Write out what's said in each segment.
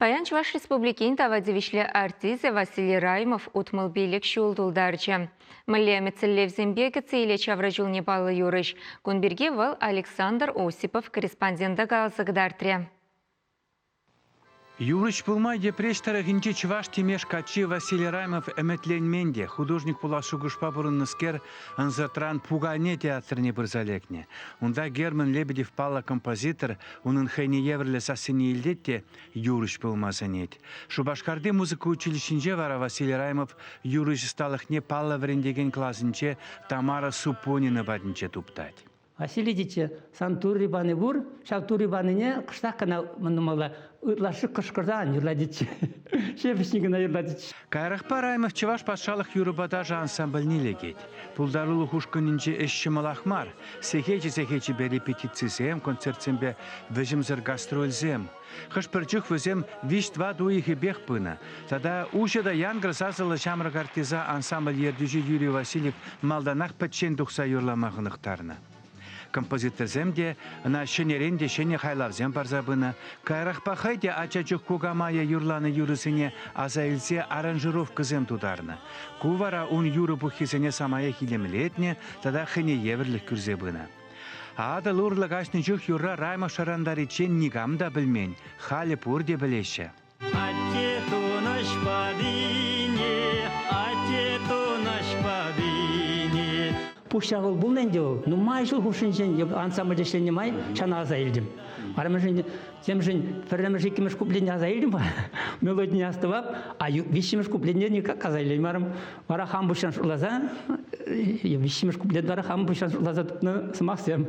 Паян Чуваш Республикин тавадевишле артист Василий Раймов утмылбилик шулдулдарчы. Мэлле мецеллевзембеге цейле чавражул непалы юрыш. Кунберге вал Александр Осипов корреспондента галзагдартре. Юрыч пулмай депреш тарахинче Чуваш темеш качи Василий Раймов эметленменде. Художник пулашугуш пабурынныскер анзатран пугане театрне бірзалекне. Унда Герман Лебедев пала композитор, унын хэйне еврле сасыне илдетте Юрыч пулмазанет. Шубашкарды музыка училищенже вара Василий Раймов Юрыч сталахне пала врендеген классынче Тамара Супонина бадынче туптать. Василий дичи сантури баны бур, шалтури баныне кыштакана мынымала ытлашык кышкырдан юрладичи. Шепешнигина юрладичи. Кайрахпа Раймов Чуваш патшалық юрыбадажа ансамбльни легет. Пулдарулы хушкынынче эшші малахмар. Сехечи бе репетицизем, концертсембе вежімзір гастрользем. Хышпырчық візем виш-два дуихи бех пына. Тада ушеда янгр сазылы шамрак артиза ансамбль ердюжи Юрий Васильев малданақ пәтчен дұқса юрламағынықтарына. Композиторземде на шенеренде шене хайлавзем барзабына, кайрахпа хайде ачачук кугамая юрланы юрысыне азаилсе аранжировкызем тударны. Кувара ун юры бухизене самая хилемлетне, тада хэне еверлік күрзебына. Ада лурлы гашнычук юрра Райма шарандари чен нигамда білмен, халі пурде білеші. Пушагыл бұл нендеу, ну май жыл хушинчен ансамбль дешлене май чана азайылдым. Арамыжын темжин ферремыш икимеш куплене азайылдым ба. Мелодия астывап, а вишимеш куплене никак азайылдым. Марам вара хам бушан шулаза, вишимеш куплене вара хам бушан шулаза тупны сымақсем.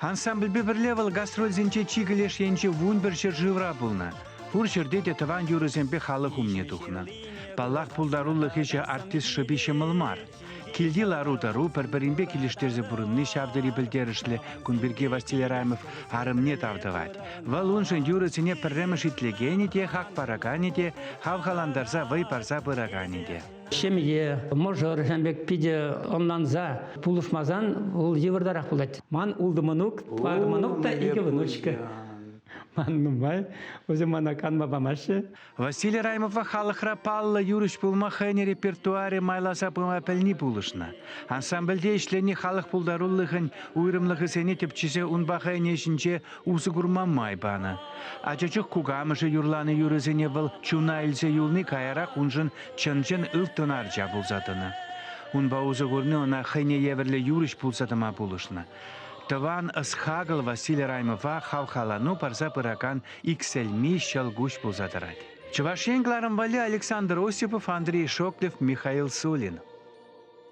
Ансамбль беберлевал гастрользенче чигілеш енче вунбершер живра булна. Пуршердете таван юрызембе халық умне тухна. Паллах пулдаруллых еше артист шыбише мылмар. Килди лару-тару пәрбірінбе келіштерзі бұрынны шавдыры білдерішлі Кунберге Василий Раймов арымне тавдывать. Вал уншын юрысыне пірреміш итлегені де, хақ параганы де, хавхаландарза вай парза бұраганы де. Шемье, можор, жамбек пиде оннанза, пулушмазан, ул евардарақ булат. Ман улды манук, твар манук та иге внучка. Ман нумай, озе манакан бабамашы. Василий Раймова халықра палла юрыш пулма хэне репертуаре майласа пыма пәлні пулышна. Ансамбльде ішлені халық пулдаруллығын уйрымлығы сәне тепчісе унба хэне ішінче узы күрман майбаны. Ачачық кугамышы юрланы юрызыне был чуна илзе юлны каярақ унжын чынчын ылтынар жабылзадыны. Унба узы күрні она хэне еверлі юрыш пулсадыма пулышна. Таван асхагал Василий Раймова хавхалану парза пыракан иксельми щалгуш пулзадырать. Чувашенгларым вали Александр Осипов, Андрей Шоклев, Михаил Сулин.